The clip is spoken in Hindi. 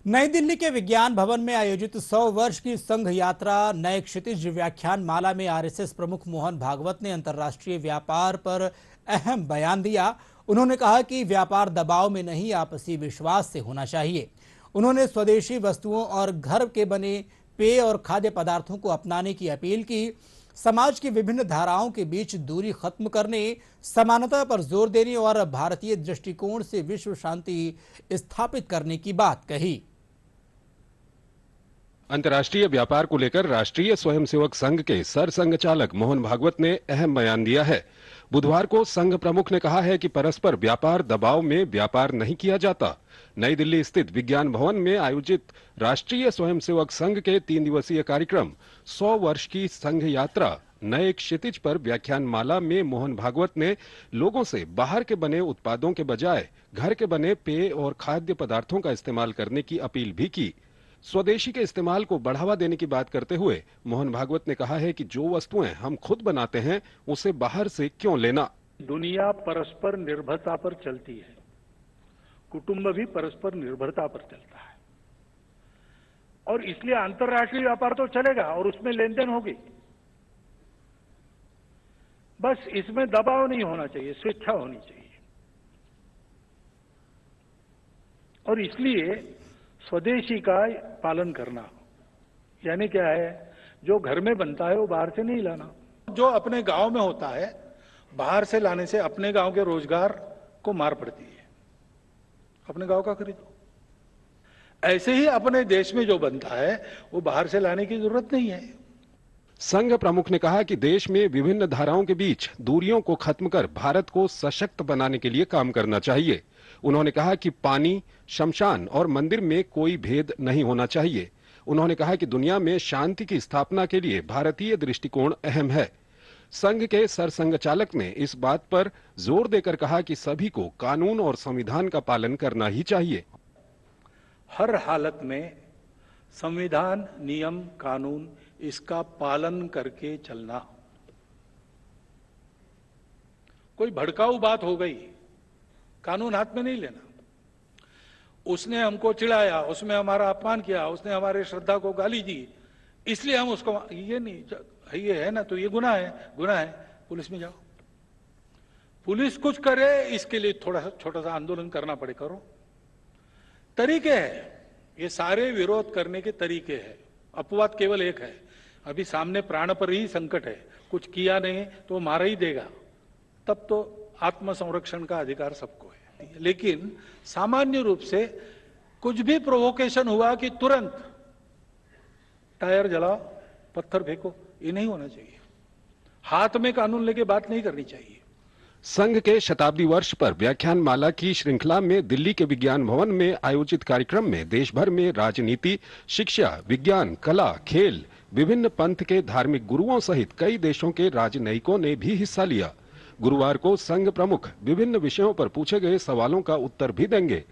नई दिल्ली के विज्ञान भवन में आयोजित 100 वर्ष की संघ यात्रा नए क्षितिज व्याख्यान माला में आरएसएस प्रमुख मोहन भागवत ने अंतर्राष्ट्रीय व्यापार पर अहम बयान दिया। उन्होंने कहा कि व्यापार दबाव में नहीं, आपसी विश्वास से होना चाहिए। उन्होंने स्वदेशी वस्तुओं और घर के बने पेय और खाद्य पदार्थों को अपनाने की अपील की। समाज की विभिन्न धाराओं के बीच दूरी खत्म करने, समानता पर जोर देने और भारतीय दृष्टिकोण से विश्व शांति स्थापित करने की बात कही। अंतर्राष्ट्रीय व्यापार को लेकर राष्ट्रीय स्वयंसेवक संघ के सरसंघचालक मोहन भागवत ने अहम बयान दिया है। बुधवार को संघ प्रमुख ने कहा है कि परस्पर व्यापार दबाव में व्यापार नहीं किया जाता। नई दिल्ली स्थित विज्ञान भवन में आयोजित राष्ट्रीय स्वयंसेवक संघ के 3 दिवसीय कार्यक्रम 100 वर्ष की संघ यात्रा नए क्षितिज पर व्याख्यान माला में मोहन भागवत ने लोगों से बाहर के बने उत्पादों के बजाय घर के बने पेय और खाद्य पदार्थों का इस्तेमाल करने की अपील भी की। स्वदेशी के इस्तेमाल को बढ़ावा देने की बात करते हुए मोहन भागवत ने कहा है कि जो वस्तुएं हम खुद बनाते हैं उसे बाहर से क्यों लेना। दुनिया परस्पर निर्भरता पर चलती है, कुटुंब भी परस्पर निर्भरता पर चलता है और इसलिए अंतर्राष्ट्रीय व्यापार तो चलेगा और उसमें लेन देन होगी। बस इसमें दबाव नहीं होना चाहिए, स्वेच्छा होनी चाहिए। और इसलिए स्वदेशी का पालन करना यानी क्या है, जो घर में बनता है वो बाहर से नहीं लाना। जो अपने गांव में होता है बाहर से लाने से अपने गांव के रोजगार को मार पड़ती है। अपने गांव का खरीदो। ऐसे ही अपने देश में जो बनता है वो बाहर से लाने की जरूरत नहीं है। संघ प्रमुख ने कहा कि देश में विभिन्न धाराओं के बीच दूरियों को खत्म कर भारत को सशक्त बनाने के लिए काम करना चाहिए। उन्होंने कहा कि पानी, शमशान और मंदिर में कोई भेद नहीं होना चाहिए। उन्होंने कहा कि दुनिया में शांति की स्थापना के लिए भारतीय दृष्टिकोण अहम है। संघ के सरसंघचालक ने इस बात पर जोर देकर कहा कि सभी को कानून और संविधान का पालन करना ही चाहिए। हर हालत में संविधान, नियम, कानून इसका पालन करके चलना। कोई भड़काऊ बात हो गई, कानून हाथ में नहीं लेना। उसने हमको चिढ़ाया, उसने हमारा अपमान किया, उसने हमारे श्रद्धा को गाली दी, इसलिए हम उसको ये नहीं, ये है ना तो ये गुनाह है, गुनाह है, पुलिस में जाओ। पुलिस कुछ करे इसके लिए थोड़ा सा छोटा सा आंदोलन करना पड़े, करो। तरीके हैं, ये सारे विरोध करने के तरीके हैं। अपवाद केवल एक है, अभी सामने प्राण पर ही संकट है, कुछ किया नहीं तो वो मार ही देगा, तब तो आत्मसंरक्षण का अधिकार सबको है। लेकिन सामान्य रूप से कुछ भी प्रोवोकेशन हुआ कि तुरंत टायर जलाओ, पत्थर फेंको, ये नहीं होना चाहिए। हाथ में कानून लेके बात नहीं करनी चाहिए। संघ के शताब्दी वर्ष पर व्याख्यान माला की श्रृंखला में दिल्ली के विज्ञान भवन में आयोजित कार्यक्रम में देश भर में राजनीति, शिक्षा, विज्ञान, कला, खेल, विभिन्न पंथ के धार्मिक गुरुओं सहित कई देशों के राजनयिकों ने भी हिस्सा लिया। गुरुवार को संघ प्रमुख विभिन्न विषयों पर पूछे गए सवालों का उत्तर भी देंगे।